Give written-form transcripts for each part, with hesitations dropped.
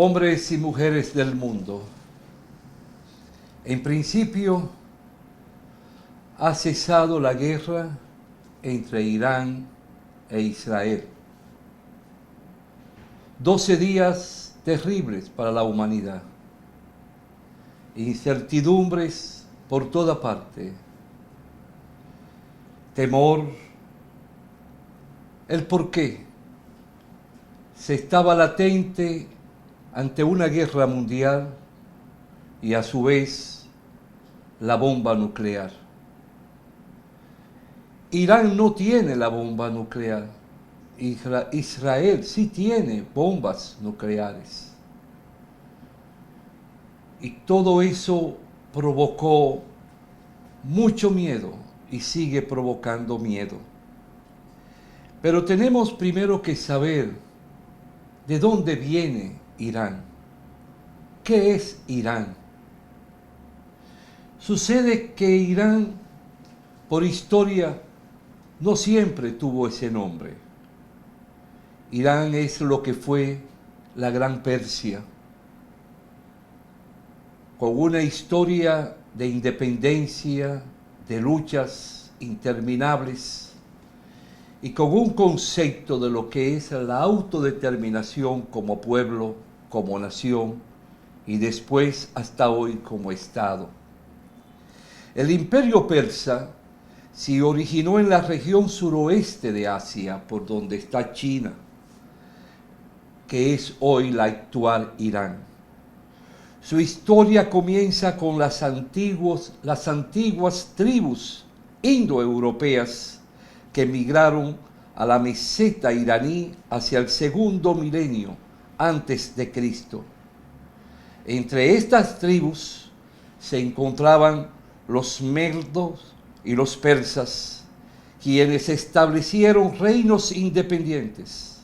Hombres y mujeres del mundo, en principio ha cesado la guerra entre Irán e Israel. 12 días terribles para la humanidad, incertidumbres por toda parte, temor, el porqué. Se estaba latente ante una guerra mundial y a su vez la bomba nuclear. Irán no tiene la bomba nuclear. Israel sí tiene bombas nucleares. Y todo eso provocó mucho miedo y sigue provocando miedo. Pero tenemos primero que saber de dónde viene Irán. ¿Qué es Irán? Sucede que Irán, por historia, no siempre tuvo ese nombre. Irán es lo que fue la Gran Persia, con una historia de independencia, de luchas interminables, y con un concepto de lo que es la autodeterminación como pueblo, como nación, y después hasta hoy como Estado. El imperio persa se originó en la región suroeste de Asia, por donde está China, que es hoy la actual Irán. Su historia comienza con las antiguas tribus indoeuropeas que emigraron a la meseta iraní hacia el segundo milenio antes de Cristo. Entre estas tribus se encontraban los medos y los persas, quienes establecieron reinos independientes.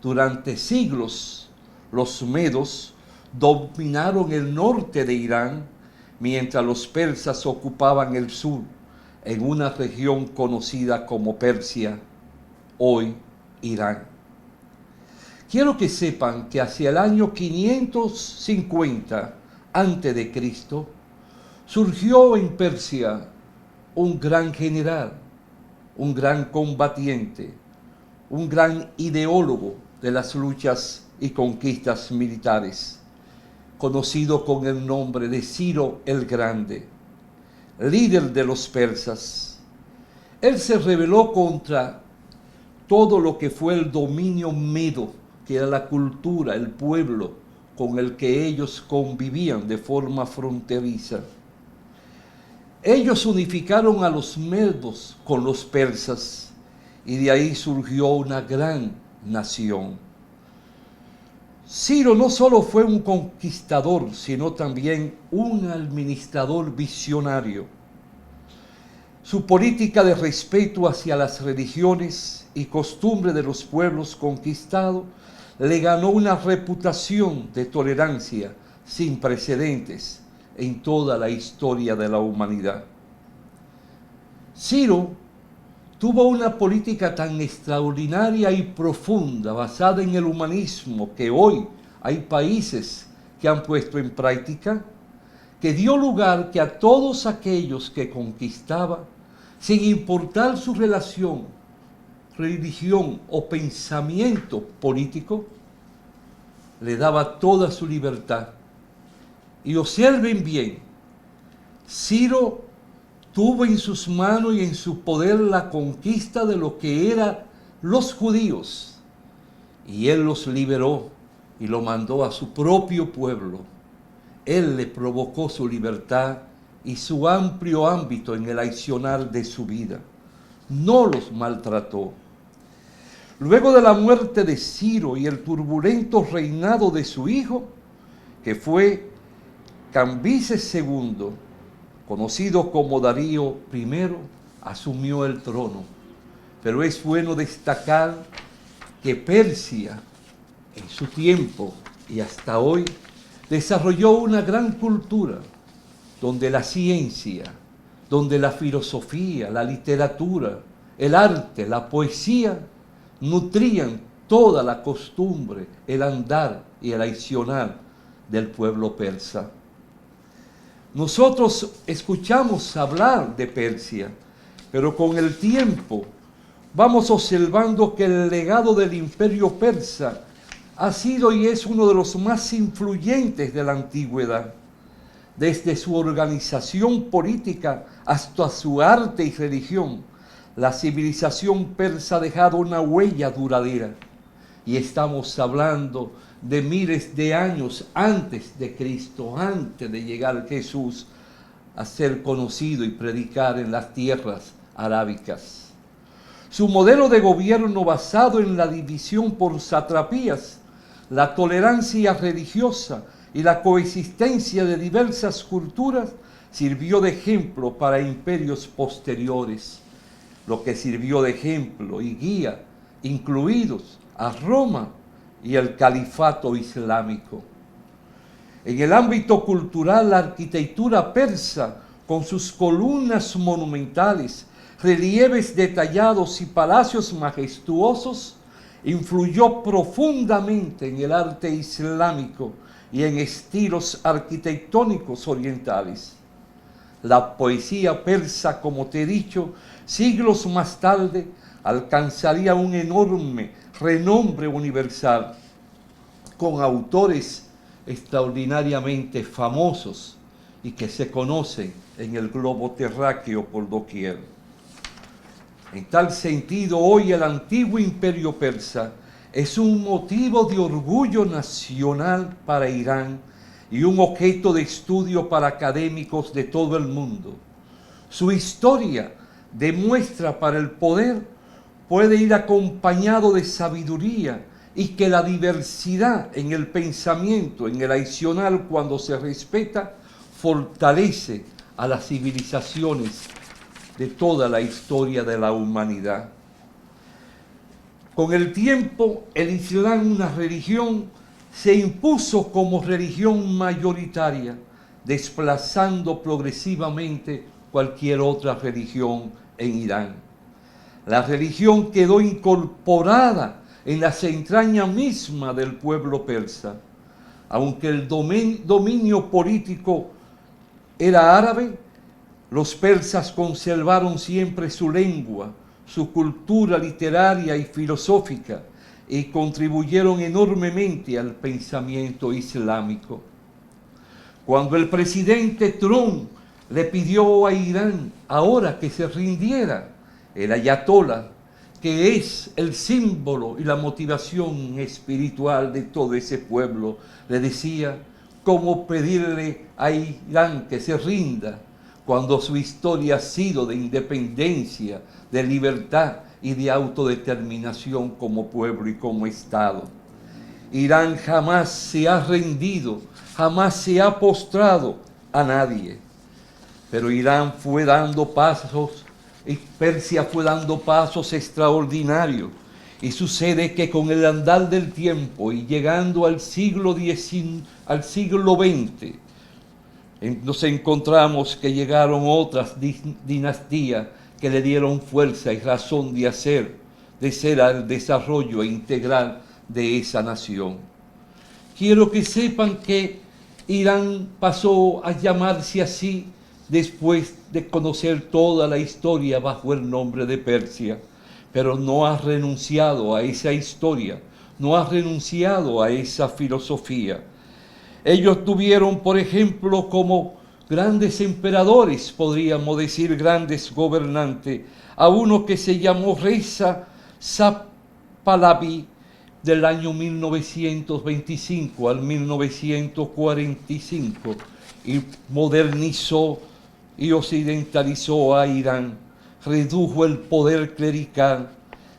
Durante siglos, los medos dominaron el norte de Irán, mientras los persas ocupaban el sur, en una región conocida como Persia, hoy Irán. Quiero que sepan que hacia el año 550 a.C. surgió en Persia un gran general, un gran combatiente, un gran ideólogo de las luchas y conquistas militares, conocido con el nombre de Ciro el Grande, líder de los persas. Él se rebeló contra todo lo que fue el dominio medo, que era la cultura, el pueblo con el que ellos convivían de forma fronteriza. Ellos unificaron a los medos con los persas y de ahí surgió una gran nación. Ciro no solo fue un conquistador, sino también un administrador visionario. Su política de respeto hacia las religiones y costumbres de los pueblos conquistados le ganó una reputación de tolerancia sin precedentes en toda la historia de la humanidad. Ciro tuvo una política tan extraordinaria y profunda, basada en el humanismo, que hoy hay países que han puesto en práctica, que dio lugar que a todos aquellos que conquistaba, sin importar su relación, religión o pensamiento político, le daba toda su libertad. Y observen bien, Ciro tuvo en sus manos y en su poder la conquista de lo que eran los judíos, y él los liberó y lo mandó a su propio pueblo. Él le provocó su libertad y su amplio ámbito en el accionar de su vida. No los maltrató. Luego de la muerte de Ciro y el turbulento reinado de su hijo, que fue Cambises II, conocido como Darío I, asumió el trono. Pero es bueno destacar que Persia, en su tiempo y hasta hoy, desarrolló una gran cultura, donde la ciencia, donde la filosofía, la literatura, el arte, la poesía, nutrían toda la costumbre, el andar y el accionar del pueblo persa. Nosotros escuchamos hablar de Persia, pero con el tiempo vamos observando que el legado del imperio persa ha sido y es uno de los más influyentes de la antigüedad. Desde su organización política hasta su arte y religión, la civilización persa ha dejado una huella duradera. Y estamos hablando de miles de años antes de Cristo, antes de llegar Jesús a ser conocido y predicar en las tierras arábicas. Su modelo de gobierno basado en la división por satrapías, la tolerancia religiosa y la coexistencia de diversas culturas sirvió de ejemplo para imperios posteriores, lo que sirvió de ejemplo y guía, incluidos a Roma y el califato islámico. En el ámbito cultural, la arquitectura persa, con sus columnas monumentales, relieves detallados y palacios majestuosos, influyó profundamente en el arte islámico y en estilos arquitectónicos orientales. La poesía persa, como te he dicho, siglos más tarde alcanzaría un enorme renombre universal, con autores extraordinariamente famosos y que se conocen en el globo terráqueo por doquier. En tal sentido, hoy el antiguo imperio persa es un motivo de orgullo nacional para Irán y un objeto de estudio para académicos de todo el mundo. Su historia demuestra para el poder puede ir acompañado de sabiduría y que la diversidad en el pensamiento, en el accionar, cuando se respeta, fortalece a las civilizaciones de toda la historia de la humanidad. Con el tiempo, el Islam, una religión, se impuso como religión mayoritaria, desplazando progresivamente cualquier otra religión en Irán. La religión quedó incorporada en las entrañas mismas del pueblo persa. Aunque el dominio político era árabe, los persas conservaron siempre su lengua, su cultura literaria y filosófica, y contribuyeron enormemente al pensamiento islámico. Cuando el presidente Trump le pidió a Irán ahora que se rindiera, el ayatolá, que es el símbolo y la motivación espiritual de todo ese pueblo, le decía cómo pedirle a Irán que se rinda cuando su historia ha sido de independencia, de libertad y de autodeterminación como pueblo y como Estado. Irán jamás se ha rendido, jamás se ha postrado a nadie. Pero Irán fue dando pasos, y Persia fue dando pasos extraordinarios. Y sucede que con el andar del tiempo y llegando al siglo XX, nos encontramos que llegaron otras dinastías que le dieron fuerza y razón de ser al desarrollo integral de esa nación. Quiero que sepan que Irán pasó a llamarse así después de conocer toda la historia bajo el nombre de Persia, pero no ha renunciado a esa historia, no ha renunciado a esa filosofía. Ellos tuvieron, por ejemplo, como grandes emperadores, podríamos decir grandes gobernantes, a uno que se llamó Reza Shah Pahlaví, del año 1925 al 1945, y modernizó y occidentalizó a Irán, redujo el poder clerical,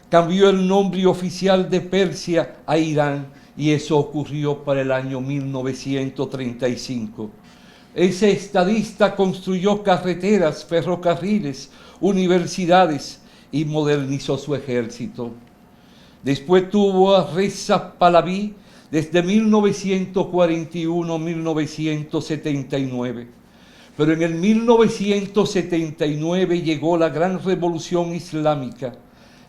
cambió el nombre oficial de Persia a Irán, y eso ocurrió para el año 1935. Ese estadista construyó carreteras, ferrocarriles, universidades y modernizó su ejército. Después tuvo a Reza Pahlaví desde 1941 a 1979. Pero en el 1979 llegó la gran revolución islámica,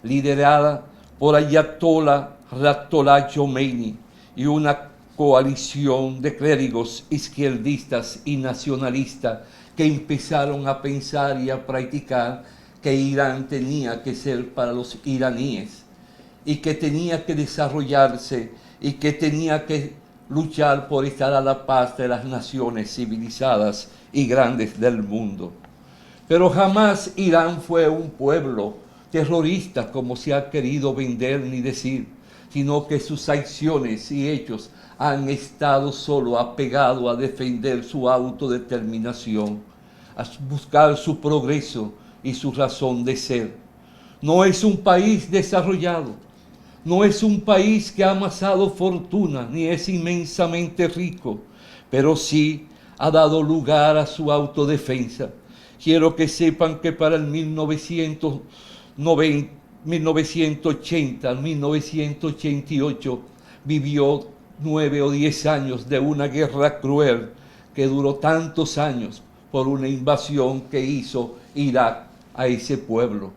liderada por Ayatollah Ayatollah Khomeini y una coalición de clérigos izquierdistas y nacionalistas que empezaron a pensar y a practicar que Irán tenía que ser para los iraníes y que tenía que desarrollarse y que tenía que luchar por estar a la paz de las naciones civilizadas y grandes del mundo. Pero jamás Irán fue un pueblo terrorista como se ha querido vender ni decir, sino que sus acciones y hechos han estado solo apegados a defender su autodeterminación, a buscar su progreso y su razón de ser. No es un país desarrollado, no es un país que ha amasado fortuna, ni es inmensamente rico, pero sí ha dado lugar a su autodefensa. Quiero que sepan que para el 1980, 1988, vivió 9 o 10 años de una guerra cruel que duró tantos años por una invasión que hizo Irak a ese pueblo.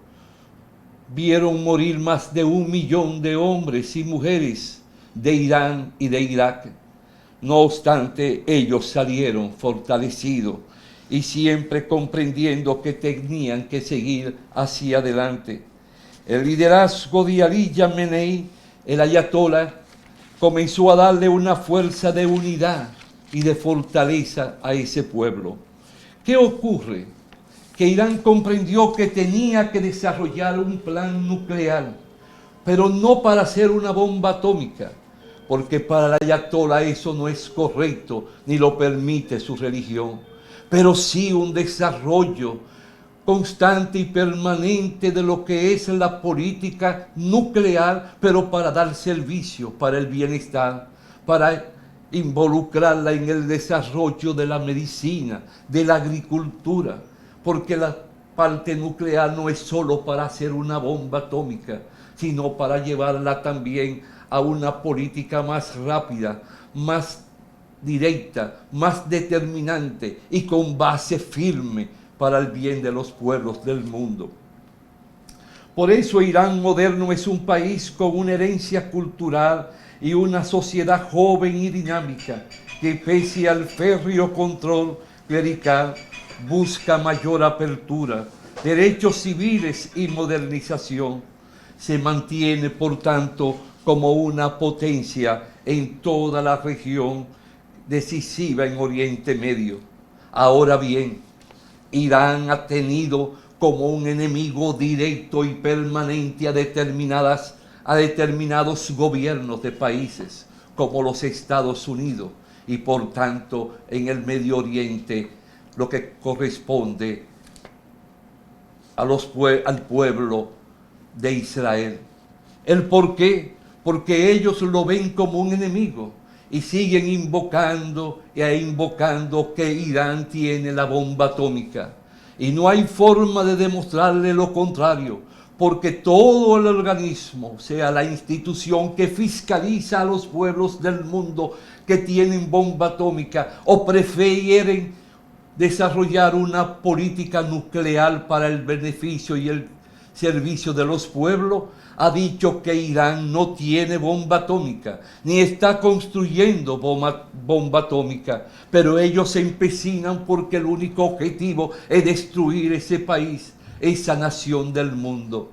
Vieron morir más de 1 millón de hombres y mujeres de Irán y de Irak. No obstante, ellos salieron fortalecidos y siempre comprendiendo que tenían que seguir hacia adelante. El liderazgo de Ali Khamenei, el ayatolá, comenzó a darle una fuerza de unidad y de fortaleza a ese pueblo. ¿Qué ocurre? Que Irán comprendió que tenía que desarrollar un plan nuclear, pero no para hacer una bomba atómica, porque para el ayatolá eso no es correcto, ni lo permite su religión, pero sí un desarrollo constante y permanente de lo que es la política nuclear, pero para dar servicio, para el bienestar, para involucrarla en el desarrollo de la medicina, de la agricultura, porque la parte nuclear no es solo para hacer una bomba atómica, sino para llevarla también a una política más rápida, más directa, más determinante y con base firme para el bien de los pueblos del mundo. Por eso Irán moderno es un país con una herencia cultural y una sociedad joven y dinámica que, pese al férreo control clerical, busca mayor apertura, derechos civiles y modernización. Se mantiene, por tanto, como una potencia en toda la región decisiva en Oriente Medio. Ahora bien, Irán ha tenido como un enemigo directo y permanente a determinados gobiernos de países como los Estados Unidos y por tanto en el Medio Oriente lo que corresponde al pueblo de Israel. ¿El por qué? Porque ellos lo ven como un enemigo y siguen invocando que Irán tiene la bomba atómica. Y no hay forma de demostrarle lo contrario, porque todo el organismo, sea la institución que fiscaliza a los pueblos del mundo que tienen bomba atómica o prefieren desarrollar una política nuclear para el beneficio y el servicio de los pueblos, ha dicho que Irán no tiene bomba atómica, ni está construyendo bomba atómica, pero ellos se empecinan porque el único objetivo es destruir ese país, esa nación del mundo.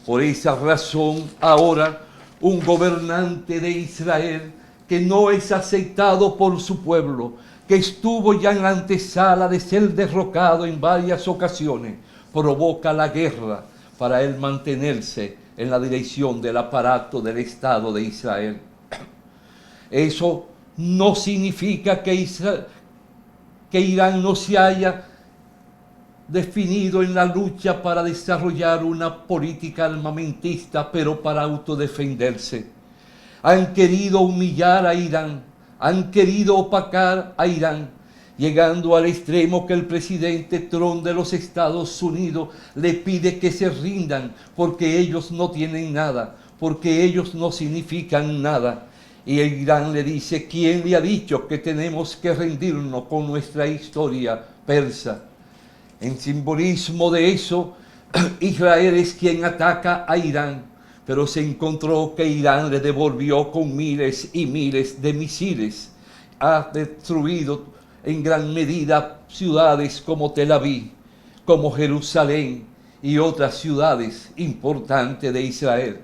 Por esa razón, ahora, un gobernante de Israel que no es aceptado por su pueblo, que estuvo ya en la antesala de ser derrocado en varias ocasiones, provoca la guerra para él mantenerse en la dirección del aparato del Estado de Israel. Eso no significa que Irán no se haya definido en la lucha para desarrollar una política armamentista, pero para autodefenderse. Han querido humillar a Irán, han querido opacar a Irán, llegando al extremo que el presidente Trump de los Estados Unidos le pide que se rindan porque ellos no tienen nada, porque ellos no significan nada. Y el Irán le dice: ¿quién le ha dicho que tenemos que rendirnos con nuestra historia persa? En simbolismo de eso, Israel es quien ataca a Irán pero se encontró que Irán le devolvió con miles y miles de misiles. Ha destruido en gran medida ciudades como Tel Aviv, como Jerusalén y otras ciudades importantes de Israel.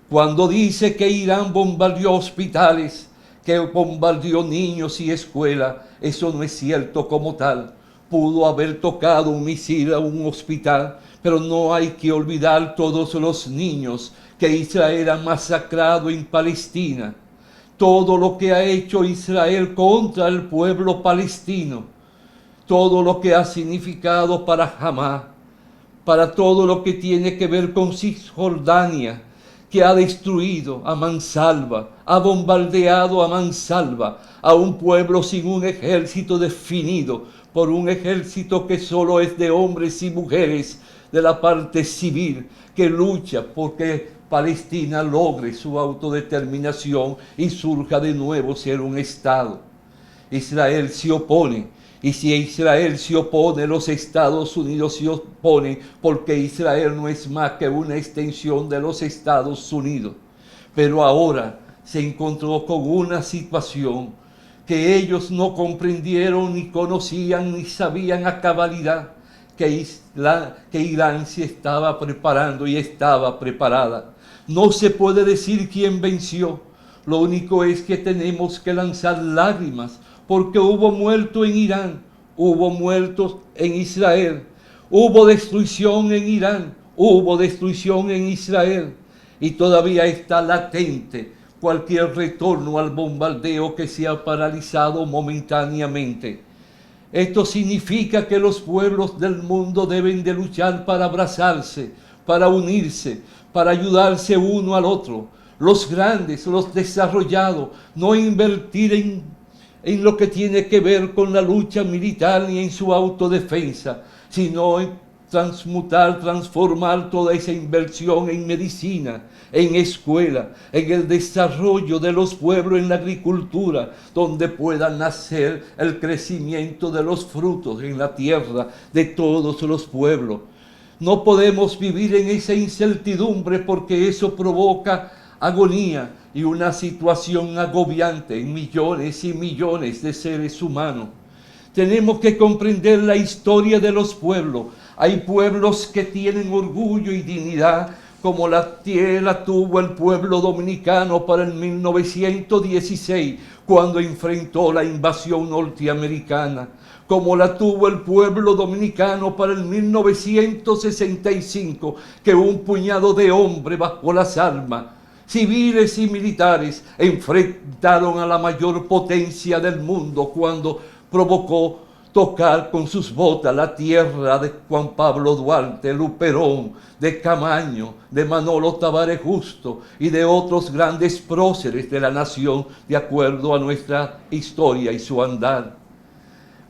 Cuando dice que Irán bombardeó hospitales, que bombardeó niños y escuelas, eso no es cierto como tal. Pudo haber tocado un misil a un hospital, pero no hay que olvidar todos los niños que Israel ha masacrado en Palestina. Todo lo que ha hecho Israel contra el pueblo palestino, todo lo que ha significado para Hamás, para todo lo que tiene que ver con Cisjordania, que ha destruido a mansalva, ha bombardeado a mansalva a un pueblo sin un ejército definido, por un ejército que solo es de hombres y mujeres de la parte civil, que lucha porque Palestina logre su autodeterminación y surja de nuevo ser un Estado. Israel se opone, y si Israel se opone, los Estados Unidos se oponen, porque Israel no es más que una extensión de los Estados Unidos. Pero ahora se encontró con una situación que ellos no comprendieron, ni conocían, ni sabían a cabalidad, que Irán se estaba preparando y estaba preparada. No se puede decir quién venció. Lo único es que tenemos que lanzar lágrimas, porque hubo muertos en Irán, hubo muertos en Israel, hubo destrucción en Irán, hubo destrucción en Israel, y todavía está latente cualquier retorno al bombardeo que se ha paralizado momentáneamente. Esto significa que los pueblos del mundo deben de luchar para abrazarse, para unirse, para ayudarse uno al otro. Los grandes, los desarrollados, no invertir en lo que tiene que ver con la lucha militar ni en su autodefensa, sino en transformar toda esa inversión en medicina, en escuela, en el desarrollo de los pueblos, en la agricultura, donde pueda nacer el crecimiento de los frutos en la tierra de todos los pueblos. No podemos vivir en esa incertidumbre, porque eso provoca agonía y una situación agobiante en millones y millones de seres humanos. Tenemos que comprender la historia de los pueblos. Hay pueblos que tienen orgullo y dignidad, como la tuvo el pueblo dominicano para el 1916, cuando enfrentó la invasión norteamericana, como la tuvo el pueblo dominicano para el 1965, que un puñado de hombres bajo las armas, civiles y militares, enfrentaron a la mayor potencia del mundo cuando provocó tocar con sus botas la tierra de Juan Pablo Duarte, Luperón, de Camaño, de Manolo Tavares Justo y de otros grandes próceres de la nación, de acuerdo a nuestra historia y su andar.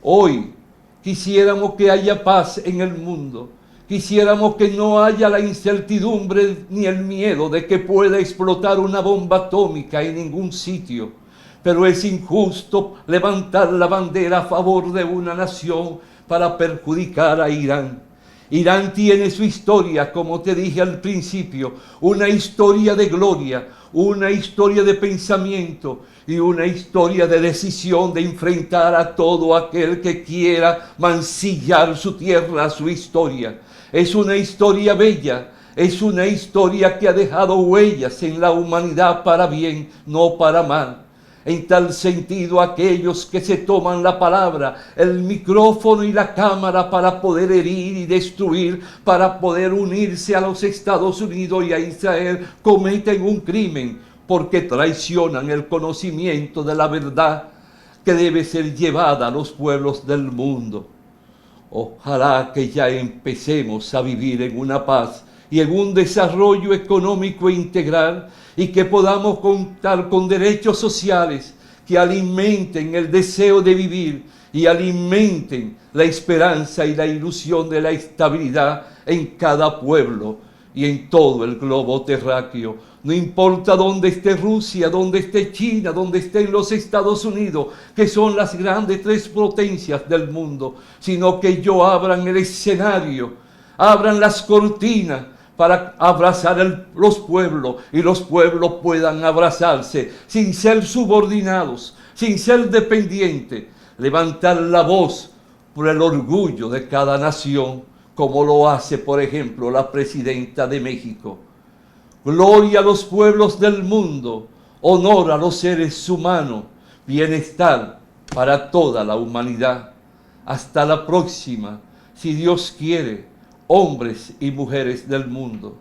Hoy quisiéramos que haya paz en el mundo. Quisiéramos que no haya la incertidumbre ni el miedo de que pueda explotar una bomba atómica en ningún sitio. Pero es injusto levantar la bandera a favor de una nación para perjudicar a Irán. Irán tiene su historia, como te dije al principio, una historia de gloria, una historia de pensamiento y una historia de decisión de enfrentar a todo aquel que quiera mancillar su tierra, su historia. Es una historia bella, es una historia que ha dejado huellas en la humanidad para bien, no para mal. En tal sentido, aquellos que se toman la palabra, el micrófono y la cámara para poder herir y destruir, para poder unirse a los Estados Unidos y a Israel, cometen un crimen, porque traicionan el conocimiento de la verdad que debe ser llevada a los pueblos del mundo. Ojalá que ya empecemos a vivir en una paz y en un desarrollo económico integral, y que podamos contar con derechos sociales que alimenten el deseo de vivir y alimenten la esperanza y la ilusión de la estabilidad en cada pueblo y en todo el globo terráqueo. No importa dónde esté Rusia, dónde esté China, dónde estén los Estados Unidos, que son las grandes tres potencias del mundo, sino que ellos abran el escenario, abran las cortinas, para abrazar los pueblos y los pueblos puedan abrazarse sin ser subordinados, sin ser dependientes, levantar la voz por el orgullo de cada nación, como lo hace, por ejemplo, la presidenta de México. Gloria a los pueblos del mundo, honor a los seres humanos, bienestar para toda la humanidad. Hasta la próxima, si Dios quiere, hombres y mujeres del mundo.